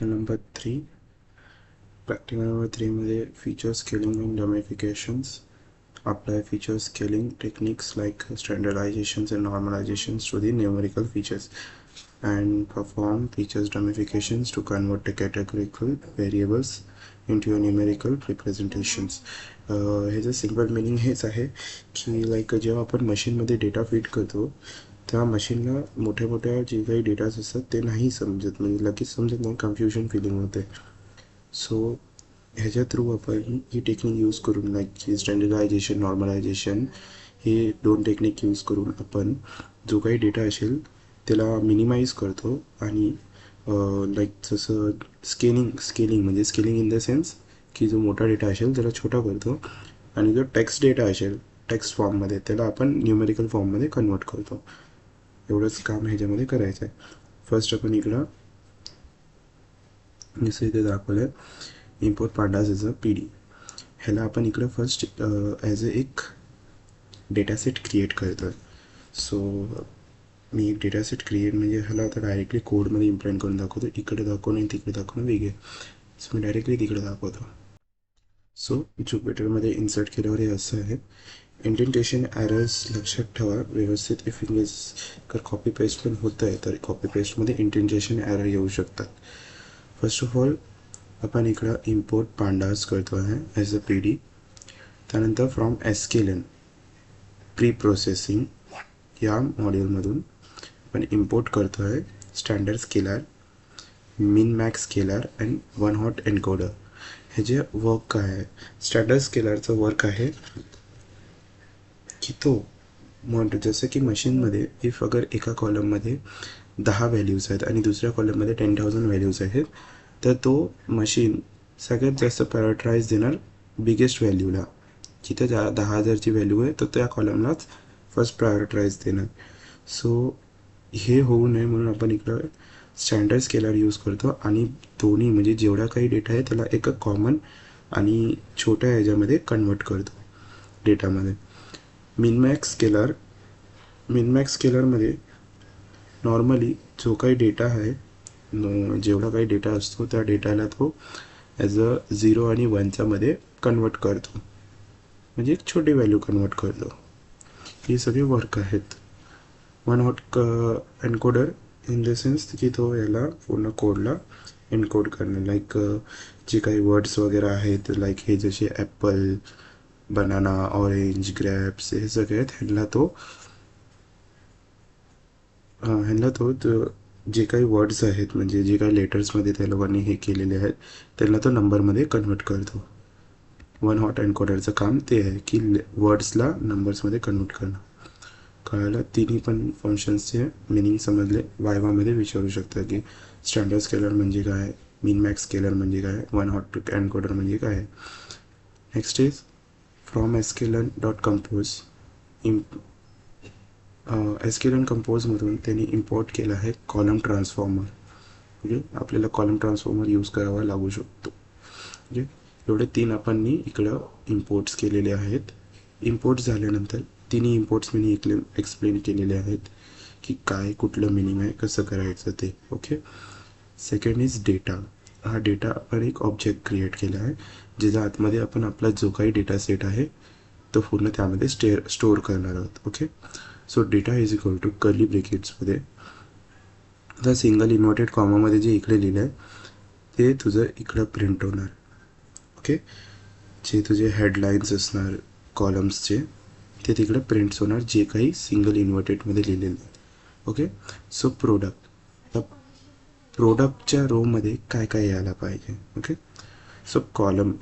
Practical number 3. Practical number 3 मध्ये feature scaling and ramifications. Apply feature scaling techniques like standardizations and normalizations to the numerical features and perform features ramifications to convert the categorical variables into a numerical representations. ह्याचं simple meaning हेच आहे की like जेव्हा आपण मशीनमध्ये data feed करतो तेव्हा मशीनला मोठ्या मोठ्या जे काही डेटाज असतात ते नाही समजत, म्हणजे लगेच समजत नाही, कन्फ्युजन फिलिंग होते. सो ह्याच्या थ्रू आपण ही टेक्निक यूज करून लाईक की स्टँडर्डायझेशन, नॉर्मलायझेशन हे दोन टेक्निक यूज करून आपण जो काही डेटा असेल त्याला मिनिमाइज करतो आणि लाईक जसं स्केलिंग म्हणजे स्केलिंग इन द सेन्स की जो मोठा डेटा असेल त्याला छोटा करतो आणि जो टेक्स्ट डेटा असेल टेक्स्ट फॉर्ममध्ये त्याला आपण न्यूमेरिकल फॉर्ममध्ये कन्वर्ट करतो. एवढंच काम ह्याच्यामध्ये करायचं आहे. फर्स्ट आपण इकडं जसं इथे दाखवलं आहे import pandas is a P D. ह्याला आपण इकडं फर्स्ट ॲज अ एक डेटासेट क्रिएट करतो आहे. सो मी एक डेटासेट क्रिएट म्हणजे ह्याला आता डायरेक्टली कोडमध्ये इम्प्लिमेंट करून दाखवतो. इकडे दाखवणं आणि तिकडे दाखवणं वेगळे. सो मी डायरेक्टली तिकडे दाखवतो. सो जुपिटरमध्ये इन्सर्ट केल्यावर हे असं आहे. इंडेंटेशन एरर्स लक्षात ठेवा व्यवस्थित. इफ इन केस जर कॉपी पेस्ट पण होतं आहे तर कॉपी पेस्टमध्ये इंडेंटेशन एरर येऊ शकतात. फर्स्ट ऑफ ऑल आपण इकडं इम्पोर्ट पांडास करतो आहे ॲज अ पी डी. त्यानंतर फ्रॉम एसकेलन प्री प्रोसेसिंग या मॉड्यूलमधून आपण इम्पोर्ट करतो आहे स्टँडर्ड स्केलर, मिन max scalar and one hot encoder. ह्याचे वर्क काय आहे? स्टँडर्ड स्केलरचं वर्क आहे की तो जसं की मशीनमध्ये इफ अगर एका कॉलममध्ये 10 व्हॅल्यूज आहेत आणि दुसऱ्या कॉलममध्ये 10,000 व्हॅल्यूज आहेत तर तो मशीन सगळ्यात जास्त प्रायोरिटाईज देणार बिगेस्ट व्हॅल्यूला. जिथे 10,000ची व्हॅल्यू आहे तर त्या कॉलमलाच फर्स्ट प्रायोरिटाईज देणार. सो हे होऊ नये म्हणून आपण इकडं स्टँडर्ड स्केलर यूज करतो आणि दोन्ही म्हणजे जेवढा काही डेटा आहे त्याला एक कॉमन आणि छोट्या ह्याच्यामध्ये कन्वर्ट करतो डेटामध्ये. मिनमॅक्स स्केलरमध्ये नॉर्मली जो काही डेटा आहे जेवढा काही डेटा असतो त्या डेटाला तो ॲज अ 0 आणि 1च्या मध्ये कन्वर्ट करतो, म्हणजे एक छोटी व्हॅल्यू कन्वर्ट करतो. हे सगळे वर्क आहेत. One hot encoder in the sense की तो याला पूर्ण कोडला एन्कोड करणं, लाईक जे काही वर्ड्स वगैरे आहेत लाईक हे जसे ॲपल, बनाना, ऑरेंज, ग्रॅप्स हे सगळे आहेत ह्यांना तो जे काही वर्ड्स आहेत म्हणजे जे काही लेटर्समध्ये त्या लोकांनी हे केलेले आहेत त्यांना तो नंबरमध्ये कन्वर्ट करतो. वन हॉट एन्कोडरचं काम ते आहे की वर्ड्सला नंबर्समध्ये कन्वर्ट करणं. कळायला तिन्ही पण फंक्शन्सचे मिनिंग समजले. वायवामध्ये विचारू शकता की स्टँडर्ड स्केलर म्हणजे काय, मिन मॅक्स स्केलर म्हणजे काय, वन हॉट एन्कोडर म्हणजे काय. Next is from sklearn dot compose. Sklearn कंपोजमधून त्यांनी इम्पोर्ट केलं आहे कॉलम ट्रान्सफॉर्मर. म्हणजे आपल्याला कॉलम ट्रान्सफॉर्मर यूज करावा लागू शकतो. म्हणजे एवढे 3 आपण इकडं इम्पोर्ट्स केलेले आहेत. इम्पोर्ट झाल्यानंतर तिन्ही इम्पोर्ट्स मी एक्सप्लेन केलेले आहेत की काय कुठलं मिनिंग आहे, कसं करायचं ते. ओके. Second is data. हा डेटा आपण एक ऑब्जेक्ट क्रिएट केला आहे ज्याच्या आतमध्ये आपण आपला जो काही डेटा सेट आहे तो पूर्ण त्यामध्ये स्टोअर करणार आहोत. Okay. So data is equal to curly ब्रॅकेट्समध्ये आता सिंगल इन्व्हर्टेड कॉमामध्ये जे इकडे लिहिलं आहे ते तुझं इकडं प्रिंट होणार. ओके. जे तुझे हेडलाईन्स असणार कॉलम्सचे ते तिकडे प्रिंट्स होणार जे काही सिंगल इन्व्हर्टेडमध्ये लिहिलेलं आहे. ओके. सो प्रोडक्टच्या रोमध्ये काय काय यायला पाहिजे. ओके. सो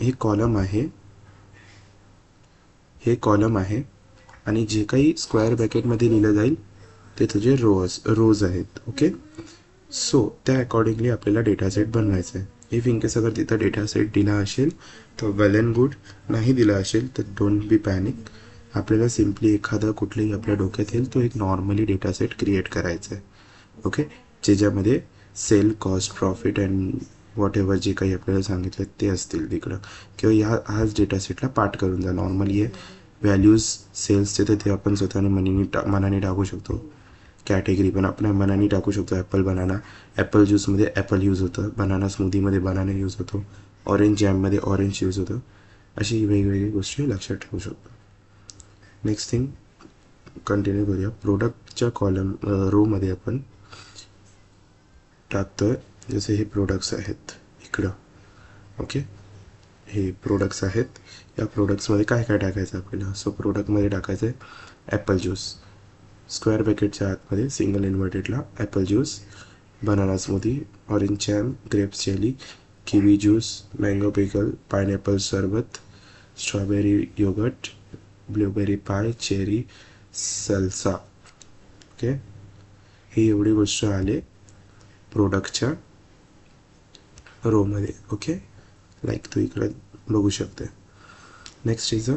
हे कॉलम आहे आणि जे काही स्क्वेअर ब्रॅकेटमध्ये लिहिलं जाईल ते तुझे रोज आहेत. ओके. सो त्या अकॉर्डिंगली आपल्याला डेटासेट बनवायचं आहे. इफ इन केस अगर तिथं डेटासेट दिला असेल तर वेल अँड गुड, नाही दिला असेल तर डोंट बी पॅनिक. आपल्याला सिम्पली एखादा कुठलंही आपल्या डोक्यात येईल तो एक नॉर्मली डेटासेट क्रिएट करायचा आहे. ओके. ज्याच्यामध्ये sale, cost, profit and whatever जे काही आपल्याला सांगितलं ते असतील तिकडं, किंवा हाच डेटासेटला पार्ट करून जा. नॉर्मली व्हॅल्यूज सेल्सचे तर ते आपण स्वतःने मनाने टाकू शकतो कॅटेगरी पण आपण मनाने टाकू शकतो. ॲपल बनाना, ॲपल ज्यूसमध्ये ॲपल यूज होतं, बनाना स्मूदीमध्ये बनाना यूज होतो, ऑरेंज जॅममध्ये ऑरेंज यूज होतं. अशी वेगवेगळी गोष्टी लक्षात ठेवू शकतो. नेक्स्ट थिंग कंटिन्यू करूया. प्रोडक्टच्या कॉलम रोमध्ये आपण टाकतोय, जसे हे प्रोडक्ट्स आहेत इकडं. ओके, हे प्रोडक्ट्स आहेत. या प्रोडक्ट्समध्ये काय काय टाकायचं आपल्याला. सो प्रोडक्टमध्ये टाकायचं आहे ॲपल ज्यूस, स्क्वेअर ब्रॅकेटच्या आतमध्ये सिंगल इन्व्हर्टेडला apple juice, banana smoothie, orange jam, grapes jelly, kiwi juice, mango pickle, pineapple सरबत, strawberry yogurt, blueberry pie, cherry salsa. Okay, ही एवढी गोष्ट आले प्रोडक्टच्या रोमध्ये. ओके, लाईक तू इकडे बघू शकते. Next is a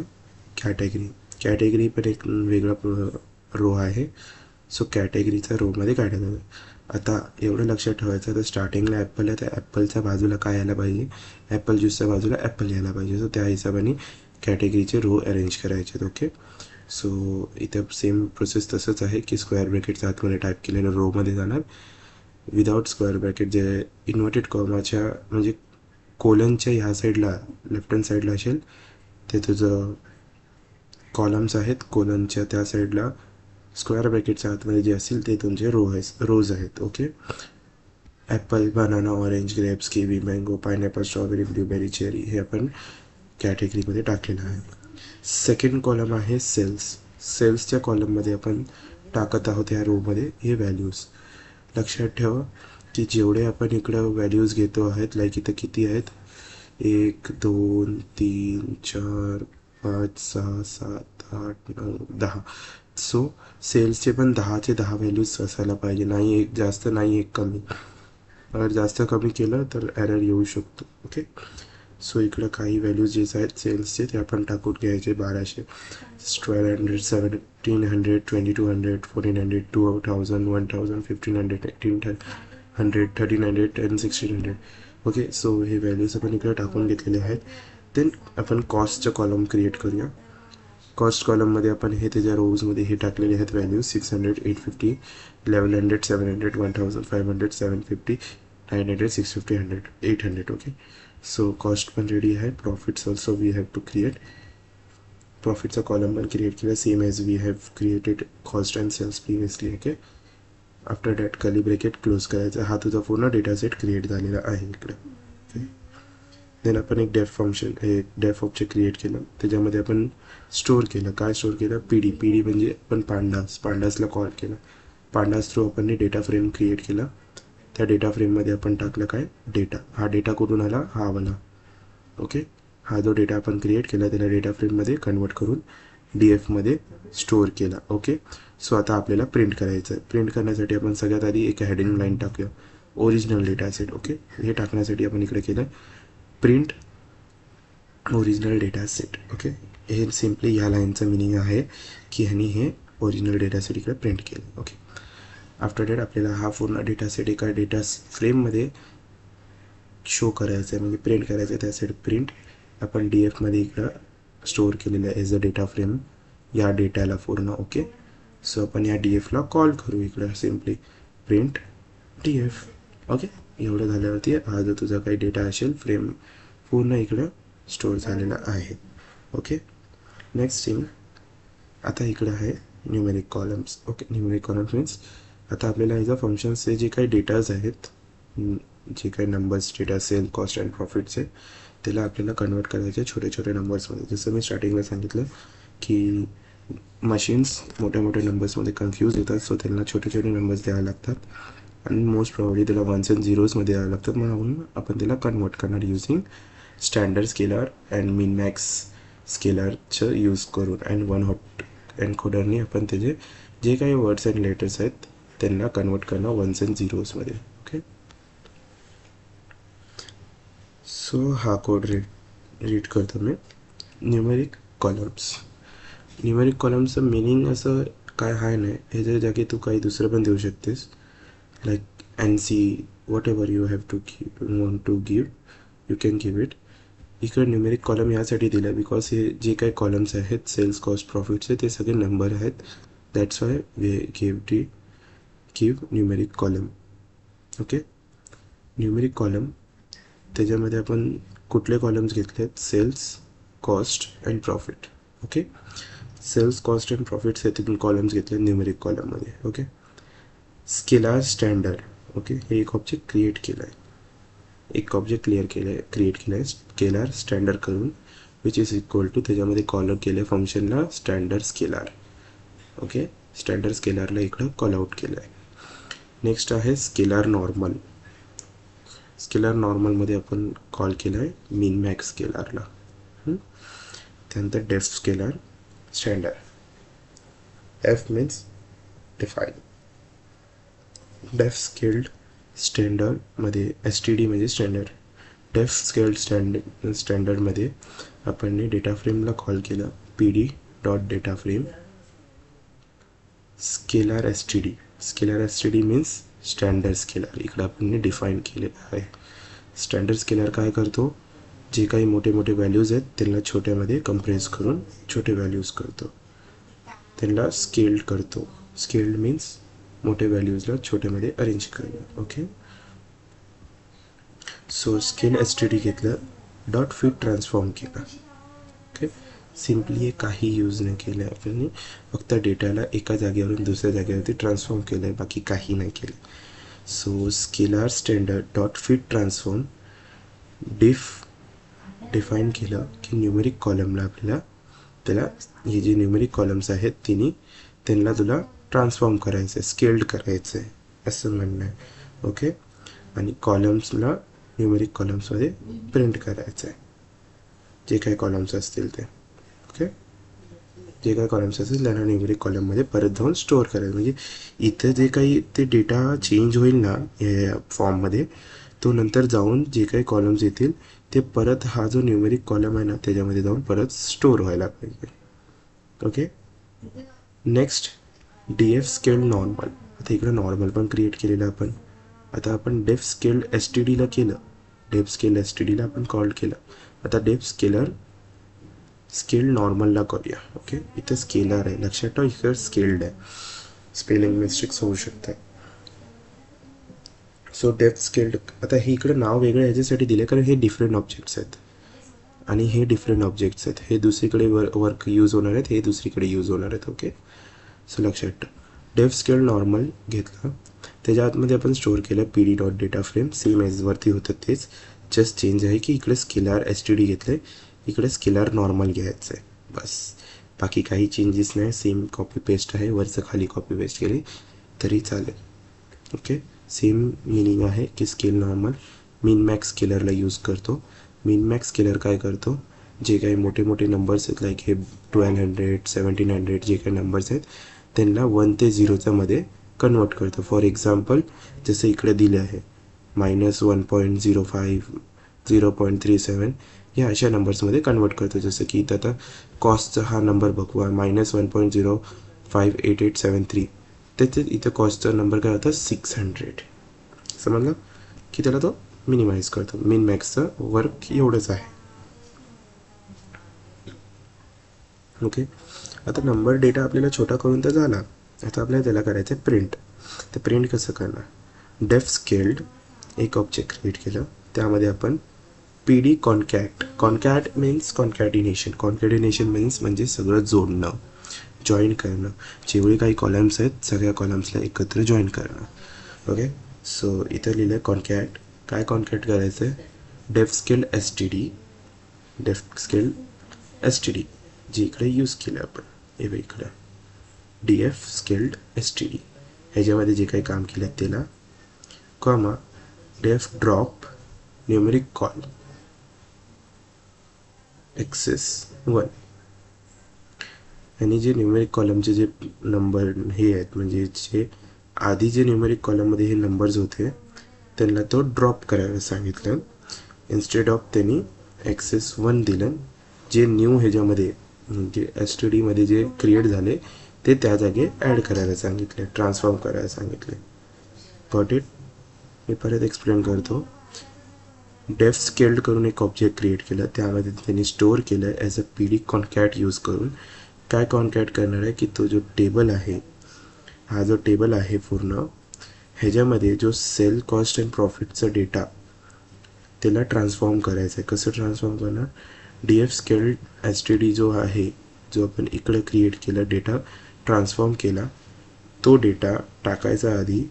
category. Category पण एक वेगळा रो आहे. सो कॅटेगरीचा रोमध्ये काय टाकायचं. आता एवढं लक्षात ठेवायचं, तर स्टार्टिंगला ॲपल आहे, तर ॲपलच्या बाजूला काय यायला पाहिजे, ॲपल ज्यूसच्या बाजूला ॲपल यायला पाहिजे. सो त्या हिशोबाने कॅटेगरीचे रो अरेंज करायचे आहेत. ओके, सो इथं सेम प्रोसेस तसंच आहे की स्क्वेअर ब्रॅकेटच्या आतमध्ये टाईप केलेलं रोमध्ये जाणार. विदाउट स्क्वेअर ब्रॅकेट जे इन्व्हर्टेड कॉमाच्या म्हणजे कोलनच्या ह्या साईडला लेफ्ट हँड साईडला असेल ते तुझं कॉलम्स आहेत. कोलनच्या त्या साईडला स्क्वेअर ब्रॅकेटच्या आतमध्ये जे असतील ते तुमचे रोज आहेत. Okay, Apple, banana, orange, grapes, kiwi, mango, pineapple, strawberry, blueberry, cherry हे आपण कॅटेगरीमध्ये टाकलेलं आहे. सेकंड कॉलम आहे सेल्स. सेल्सच्या कॉलममध्ये आपण टाकत आहोत या रोमध्ये हे व्हॅल्यूज. लक्षात ठेवा की जेवढे आपण इकडं व्हॅल्यूज घेतो आहेत, लाईक इथं किती आहेत, 1 2 3 4 5 6 7 8 9 10. सो सेल्सचे पण 10चे 10 व्हॅल्यूज असायला पाहिजे, नाही एक जास्त नाही एक कमी. अगर जास्त कमी केलं तर एरर येऊ शकतो. ओके, सो इकडं काही व्हॅल्यूज जे आहेत सेल्सचे ते आपण टाकून घ्यायचे. 1200, 1200, 1700, 2200, 1400, 2000, 1000, 1500, 1800, 1300 and 1600. ओके, सो हे व्हॅल्यूज आपण इकडे टाकून घेतलेले आहेत. देन आपण कॉस्टचं कॉलम क्रिएट करूया. कॉस्ट कॉलममध्ये आपण हे त्याच्या रोजमध्ये हे टाकलेले आहेत व्हॅल्यूज 600, 850, 1100, 700, 1500, 750, 900, 650, 100, 800. ओके, सो कॉस्ट पण रेडी आहे. Profits also we have to create. प्रॉफिटचा कॉलम पण क्रिएट केला same as we have created cost and sales previously. Okay, after that curly bracket close करायचा. हा तुझा पूर्ण डेटा सेट क्रिएट झालेला आहे इकडं. ओके, देन आपण एक डेफ फंक्शन हे डेफ ऑब्जेक्ट क्रिएट केलं. त्याच्यामध्ये आपण स्टोअर केलं. काय स्टोअर केलं, पी डी म्हणजे आपण पांडासला कॉल केलं. पांडास थ्रू आपण डेटा फ्रेम क्रिएट केला. त्या डेटा फ्रेममध्ये आपण टाकलं काय, डेटा. हा डेटा कुठून आला, हा वाला. ओके, हा जो डेटा आपण क्रिएट केला त्याला डेटा फ्रेममध्ये कन्वर्ट करून DFमध्ये स्टोअर केला. ओके, सो आता आपल्याला प्रिंट करायचं आहे. प्रिंट करण्यासाठी आपण सगळ्यात आधी एक हेडिंग लाईन टाकूया, ओरिजिनल डेटा सेट. ओके, हे टाकण्यासाठी आपण इकडे केलं print original data set. Okay, हे सिम्पली ह्या लाईनचं मिनिंग आहे की ह्यानी हे ओरिजिनल डेटा सेट इकडे प्रिंट केलं. ओके, आफ्टर दॅट आपल्याला हा पूर्ण डेटा सेट एका डेटा फ्रेममध्ये शो करायचं आहे म्हणजे प्रिंट करायचं आहे. त्यासाठी प्रिंट आपण DFमध्ये इकडं स्टोअर केलेलं आहे एज अ डेटा फ्रेम या डेटाला पूर्ण. ओके, सो आपण या DFला कॉल करू इकडं सिम्पली प्रिंट DF. ओके, एवढं झाल्यावरती हा जो तुझा काही डेटा असेल फ्रेम पूर्ण इकडं स्टोअर झालेला आहे. ओके, नेक्स्ट थिंग आता इकडं आहे numeric columns. Okay, numeric columns means आता आपल्याला ह्याचा फंक्शन्सचे जे काही डेटाज आहेत, जे काही numbers data sale cost and प्रॉफिटचे, त्याला आपल्याला कन्वर्ट करायचे छोटे छोटे नंबर्समध्ये. जसं मी स्टार्टिंगला सांगितलं की मशीन्स मोठ्या मोठ्या नंबर्समध्ये कन्फ्यूज होतात. सो त्यांना छोटे छोटे नंबर्स द्यावे लागतात आणि मोस्ट प्रॉब्ली त्याला वन्स अँड झिरोजमध्ये द्यावे लागतात. म्हणून आपण त्याला कन्वर्ट करणार युजिंग स्टँडर्ड स्केलर अँड मिन मॅक्स स्केलरचं यूज करून अँड वन हॉट एन्कोडरने आपण त्याचे जे काही वर्ड्स अँड लेटर्स आहेत त्यांना कन्वर्ट करणं वन्स अँड झिरोजमध्ये. ओके, सो हा कोड रीड करतो मी. Numeric columns. न्यूमेरिक कॉलमचं मिनिंग असं काय आहे नाही, ह्याच्या जागी तू काही दुसरं पण देऊ शकतेस, like NC whatever you have to want to give you can give it. इकडे न्यूमेरिक कॉलम यासाठी दिलं बिकॉज हे जे काही कॉलम्स आहेत सेल्स कॉस्ट प्रॉफिटचे ते सगळे नंबर आहेत. That's why we give the give numeric column. Okay, numeric column त्याच्यामध्ये आपण कुठले कॉलम्स घेतले आहेत? Sales, cost and profit. Okay, sales, cost and profits हे तिथून कॉलम्स घेतले न्यूमेरिक कॉलममध्ये. Okay, scalar standard. ओके, हे एक ऑब्जेक्ट क्रिएट केलं आहे, एक ऑब्जेक्ट क्रिएट केलं आहे स्केलार स्टँडर्ड करून, विच इज इक्वल टू त्याच्यामध्ये कॉल केलं आहे फंक्शनला स्टँडर्ड स्केलार. ओके, स्टँडर्ड स्केलारला इकडं कॉल आउट केलं आहे. नेक्स्ट आहे स्केलार नॉर्मल. स्केलार नॉर्मलमध्ये आपण कॉल केलं आहे मीन मॅक्स स्केलारला. त्यानंतर डेफ scalar standard. F means define. डेफ स्केल्ड स्टँडर्डमध्ये STD म्हणजे स्टँडर्ड. डेफ स्केल्ड स्टँडर्डमध्ये आपण डेटा फ्रेमला कॉल केलं PD dot data frame scalar STD. Scalar STD means standard scalar. इकडं आपण डिफाईन केलेलं आहे. स्टँडर्ड स्केलार काय करतो? जे काही मोठे मोठे व्हॅल्यूज आहेत त्यांना छोट्यामध्ये कंप्रेस करून छोटे व्हॅल्यूज करतो, त्यांना स्केल्ड करतो. स्केल्ड मीन्स मोठे व्हॅल्यूजला छोट्यामध्ये अरेंज करणं. ओके, सो स्केल STD घेतलं, डॉट फिट ट्रान्सफॉर्म केलं. ओके, सिम्पली हे काही यूज नाही केलं आहे आपण, फक्त डेटाला एका जागेवरून दुसऱ्या जागेवरती ट्रान्सफॉर्म केलं आहे, बाकी काही नाही केलं. So scalar standard dot fit transform define केलं की न्यूमेरिक कॉलमला आपल्याला त्याला हे जे न्यूमेरिक कॉलम्स आहेत त्यांना तुला ट्रान्सफॉर्म करायचं आहे, स्केल्ड करायचं आहे असं म्हणणं आहे. ओके, आणि कॉलम्सला न्यूमेरिक कॉलम्समध्ये प्रिंट करायचं आहे, जे काही कॉलम्स असतील ते. ओके, जे काही कॉलम्स असतील त्यांना न्यूमेरिक कॉलममध्ये परत जाऊन स्टोअर करायचं. म्हणजे इथं जे काही ते डेटा चेंज होईल ना या फॉर्ममध्ये, तो नंतर जाऊन जे काही कॉलम्स येतील ते परत हा जो न्यूमेरिक कॉलम आहे ना त्याच्यामध्ये जाऊन परत स्टोअर व्हायला पाहिजे. Okay, next DF scaled normal. आता इकडं नॉर्मल पण क्रिएट केलेलं आपण. आता आपण डेफ स्केल्ड STDला केलं, डेफ स्केल्ड STDला आपण कॉल केलं. आता डेफ स्केल्ड नॉर्मलला करूया. ओके, इथं स्केलर आहे, लक्षात ठेवा इकडं स्केल्ड आहे, स्पेलिंग मिस्टेक्स होऊ शकतात. So def scaled. आता हे इकडं नाव वेगळं ह्याच्यासाठी दिले कारण हे डिफरंट ऑब्जेक्ट्स आहेत आणि हे डिफरंट ऑब्जेक्ट्स आहेत. हे दुसरीकडे वर्क यूज होणार आहेत, हे दुसरीकडे यूज होणार आहेत. ओके, सो लक्षात ठेवा. डेफ स्केल्ड नॉर्मल घेतलं, त्याच्या आतमध्ये आपण स्टोअर केलं PD dot data frame. Same एजवरती होतं तेच, जस्ट चेंज आहे की इकडे स्केलार STD घेतलं आहे, इकडे स्केलार नॉर्मल घ्यायचं आहे, बस. बाकी काही चेंजेस नाही, सेम कॉपी पेस्ट आहे, वरचं खाली कॉपी पेस्ट केली तरी चालेल. ओके, सेम मिनिंग आहे की स्केल नॉर्मल मीन मॅक्स स्केलरला यूज करतो. मीन मॅक्स स्केलर काय करतो? जे काही मोठे मोठे नंबर्स आहेत लाईक हे 1200 1700 जे काही नंबर्स आहेत त्यांना 1 ते 0च्या मध्ये कन्वर्ट करतो. फॉर एक्झाम्पल जसं इकडे दिले आहे -1.05 0.37 या अशा नंबर्समध्ये कन्वर्ट करतो. जसं की इथं आता कॉस्टचा हा नंबर बघू, -1.058873, त्याच्यात इथं कॉस्टचा नंबर काय होता 600. समजलं की त्याला तो मिनिमाइज करतो. मिन मॅक्सचं वर्क एवढंच आहे. ओके, आता नंबर डेटा आपल्याला छोटा करून तर झाला, आता आपल्याला त्याला करायचं आहे प्रिंट. तर प्रिंट कसं करणार? डेफ स्केल्ड एक ऑब्जेक्ट क्रिएट केलं, त्यामध्ये आपण PD कॉन्कॅट मीन्स कॉन्कॅटिनेशन मीन्स म्हणजे सगळं जोडणं, जॉईन करणं. जेवढे काही कॉलम्स आहेत सगळ्या कॉलम्सला एकत्र जॉईन करणं. ओके, सो इथं लिहिलं आहे कॉन्कॅट. काय कॉन्कॅट करायचं आहे? डेफ स्केल्ड STD जे इकडे यूज केलं आपण, हे बघ इकडं DF स्केल्ड STD ह्याच्यामध्ये जे काही काम केलं त्याला कॉमा डेफ ड्रॉप न्यूमेरिक कॉल एक्सेस 1. आणि जे न्यूमेरिक कॉलमचे जे नंबर हे आहेत म्हणजे जे आधी जे न्यूमेरिक कॉलममध्ये हे नंबर्स होते त्यांना तो ड्रॉप करायला सांगितलं. इन्स्टेड ऑफ त्यांनी एक्सेस 1 दिलं. जे न्यू ह्याच्यामध्ये म्हणजे STDमध्ये जे क्रिएट झाले ते त्या जागी ॲड करायला सांगितले, ट्रान्सफॉर्म करायला सांगितले. Got it? मी परत एक्सप्लेन करतो. डेफ स्केल्ड करून एक ऑब्जेक्ट क्रिएट केलं, त्यामध्ये त्यांनी स्टोअर केलं as a PD concat use करून. काय कॉन्कॅट करणार आहे की तो जो टेबल आहे, हा जो टेबल आहे पूर्ण ह्याच्यामध्ये जो सेल कॉस्ट अँड प्रॉफिटचा डेटा त्याला ट्रान्सफॉर्म करायचं आहे. कसं ट्रान्सफॉर्म करणार? DF स्केल्ड STD जो आहे, जो आपण इकडे क्रिएट केला, डेटा ट्रान्सफॉर्म केला, तो डेटा टाकायचा आधी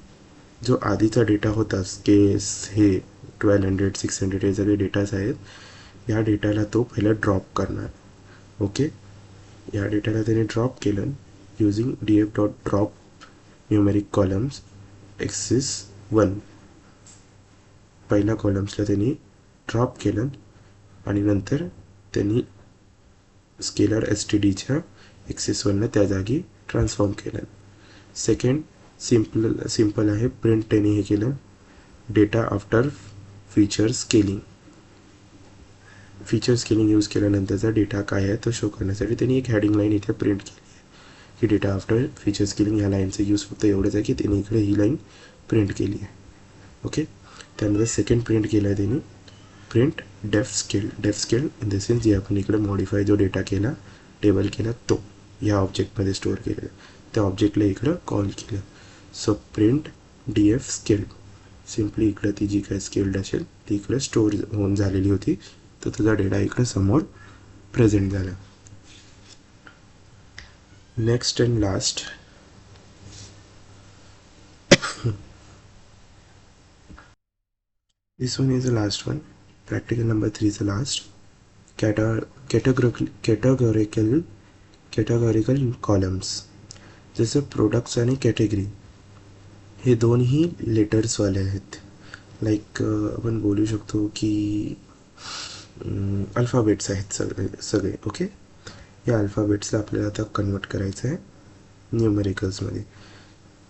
जो आधीचा डेटा होता केस हे 1200 600 हे सगळे डेटाज आहेत, या डेटाला तो पहिला ड्रॉप करणार. ओके, या डेटाला त्याने ड्रॉप केलं using DF dot drop numeric columns axis 1. पहिल्या कॉलम्सला त्यांनी ड्रॉप केलं आणि नंतर त्यांनी स्केलर STDच्या एक्सिस 1ला त्या जागी ट्रान्सफॉर्म केलं. सेकंड सिंपल आहे, प्रिंट त्यांनी हे केलं data after feature scaling. Feature scaling use केल्यानंतरचा डेटा काय आहे तो शो करण्यासाठी त्यांनी एक हेडिंग लाईन इथे प्रिंट केली आहे की डेटा आफ्टर फीचर स्केलिंग. ह्या लाईनचं यूज फक्त एवढंच आहे की त्यांनी इकडे ही लाईन प्रिंट केली आहे. ओके, त्यानंतर सेकंड प्रिंट केला आहे त्यांनी प्रिंट डेफ स्केल इन द सेन्स जे आपण इकडे मॉडिफाय जो डेटा केला टेबल केला तो या ऑब्जेक्टमध्ये स्टोअर केलेला, त्या ऑब्जेक्टला इकडं कॉल केलं. So print DF scaled, simply इकडं ती जी काय स्केल्ड असेल ती इकडे स्टोअर होऊन झालेली होती, तर तुझा डेटा इकडे समोर प्रेझेंट झाला. Next and last this one is the last one, practical number 3 is the last. categorical columns. जसं प्रोडक्ट्स आणि कॅटेगरी हे दोनही लेटर्सवाले आहेत. लाईक आपण बोलू शकतो की अल्फाबेट्स आहेत सगळे. ओके, या अल्फाबेट्सला आपल्याला आता कन्वर्ट करायचं आहे न्यूमेरिकल्समध्ये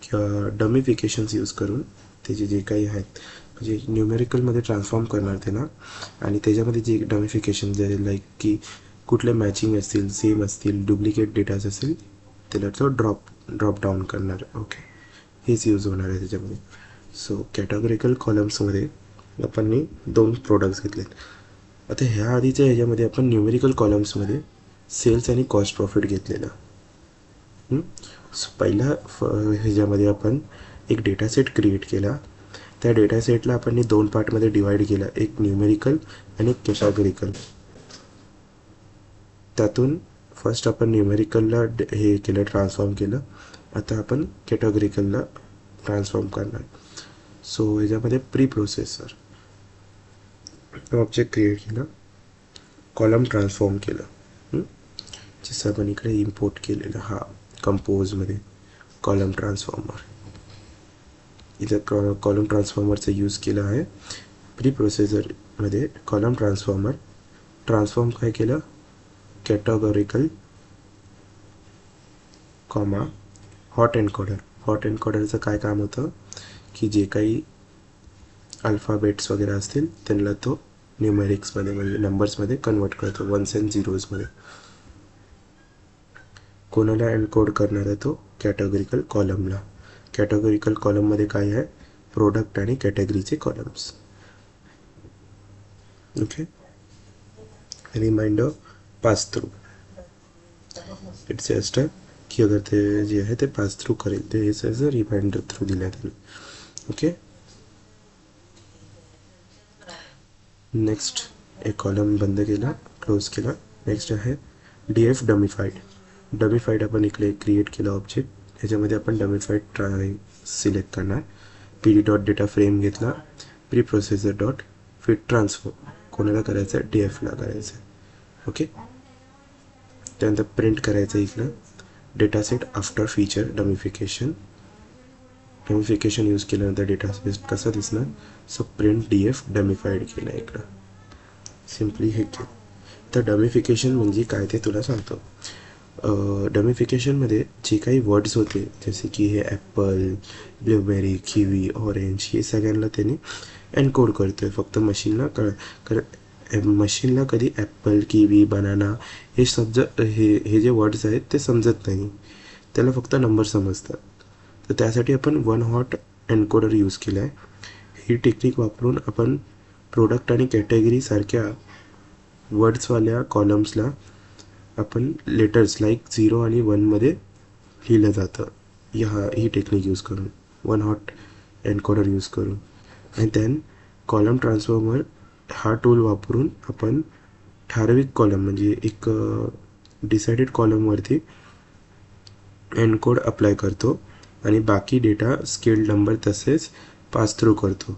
किंवा डमिफिकेशन्स यूज करून त्याचे जे काही आहेत म्हणजे न्यूमेरिकलमध्ये ट्रान्सफॉर्म करणार ते ना, आणि त्याच्यामध्ये जे डमिफिकेशन जे लाईक की कुठले मॅचिंग असतील, सेम असतील, डुप्लिकेट डेटाज असेल त्याला तो ड्रॉप डाऊन करणार. ओके, हेच यूज होणार आहे त्याच्यामध्ये. सो कॅटेगोरिकल कॉलम्समध्ये आपण 2 प्रोडक्ट्स घेतलेत. आता ह्या आधीच्या ह्याच्यामध्ये आपण न्यूमेरिकल कॉलम्समध्ये सेल्स आणि कॉस्ट प्रॉफिट घेतलेलं. पहिल्या ह्याच्यामध्ये आपण एक डेटा सेट क्रिएट केला, त्या डेटा सेटला आपण 2 पार्टमध्ये डिवाईड केला, एक न्यूमेरिकल आणि एक कॅटेगोरिकल. त्यातून फर्स्ट आपण न्यूमेरिकलला हे केलं, ट्रान्सफॉर्म केलं. आता आपण कॅटेगोरिकलला ट्रान्सफॉर्म करणार. सो ह्याच्यामध्ये प्री प्रोसेसर ऑब्जेक्ट क्रिएट केलं, कॉलम ट्रान्सफॉर्म केलं, जसं आपण इकडे इम्पोर्ट केलेलं हा कंपोजमध्ये कॉलम ट्रान्सफॉर्मर. इथं कॉलम ट्रान्सफॉर्मरचा यूज केला आहे. प्री प्रोसेसरमध्ये कॉलम ट्रान्सफॉर्म काय केलं, कॅटेगोरिकल कॉमा हॉट एन्कोडरचं काय काम होतं की जे काही अल्फाबेट्स वगैरे असतील त्यांना तो न्यूमेरिक्समध्ये म्हणजे नंबर्समध्ये कन्वर्ट करतो, 1s and 0s मध्ये. कोणाला एन्कोड करणार आहे तो कॅटेगोरिकल कॉलमला. कॅटेगोरिकल कॉलममध्ये काय आहे, प्रोडक्ट आणि कॅटेगरीचे columns. Okay, reminder pass through, it's just की अगर ते जे आहे ते पास थ्रू करेल ते हेच ॲज अ रिमाइंडर थ्रू दिला आहे त्याला. ओके, नेक्स्ट एक कॉलम बंद केला, क्लोज केला. नेक्स्ट आहे DF डमिफाईड आपण इकडे क्रिएट केला ऑब्जेक्ट, ह्याच्यामध्ये आपण डमिफाईड सिलेक्ट करणार. PD डॉट डेटा फ्रेम घेतला, pre processor dot fit transform कोणाला करायचं आहे, DFला करायचं आहे. ओके, त्यानंतर प्रिंट करायचं इकडं data set after feature dummification use केल्यानंतर डेटा सेट कसा दिसणार. सो प्रिंट DF डमिफाईड केलं इकडं, सिम्पली हे केलं. तर डमिफिकेशन म्हणजे काय ते तुला सांगतो. डमिफिकेशनमध्ये जे काही वर्ड्स होते जसे की हे ॲपल, ब्लूबेरी, किवी, ऑरेंज हे सगळ्यांना त्याने एनकोड करतो आहे. फक्त मशीनला मशीनला कधी ॲपल, किवी, बनाना हे हे जे वर्ड्स आहेत ते समजत नाही, त्याला फक्त नंबर समजतात. तर त्यासाठी आपण 1 हॉट एन्कोडर यूज केला आहे. ही टेक्निक वापरून आपण प्रोडक्ट आणि कॅटेगरीसारख्या वर्ड्सवाल्या कॉलम्सला आपण लेटर्स लाईक 0 आणि 1 मध्ये लिहिलं जातं. ही टेक्निक यूज करून 1 हॉट एन्कोडर यूज करून. आणि देन कॉलम ट्रान्सफॉर्मर हा टूल वापरून आपण ठराविक कॉलम म्हणजे एक डिसाइडेड कॉलमवरती एन्कोड अप्लाय करतो आणि बाकी डेटा स्केल्ड नंबर तसेच पास थ्रू करतो.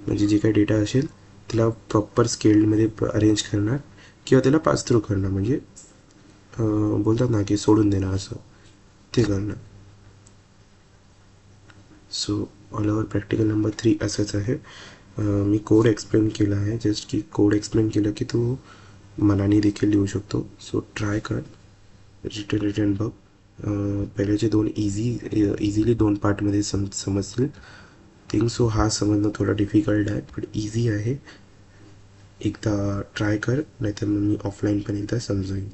म्हणजे जे काही डेटा असेल त्याला प्रॉपर स्केल्डमध्ये अरेंज करणार किंवा त्याला पास थ्रू करणार, म्हणजे बोलतात ना की सोडून देणार, असं ते करणार. So all over practical number 3 असंच आहे. मी कोड एक्सप्लेन केला आहे, जस्ट की कोड एक्सप्लेन केलं की तू मनाने देखील लिहू शकतो. सो ट्राय कर, रिटर्न बघ. पहिल्याचे 2 इझिली 2 पार्टमध्ये समजतील. थिंक सो हा समजणं थोडा डिफिकल्ट आहे, पण इझी आहे. एकदा ट्राय कर, नाहीतर मग मी ऑफलाईन पण एकदा समजवेन.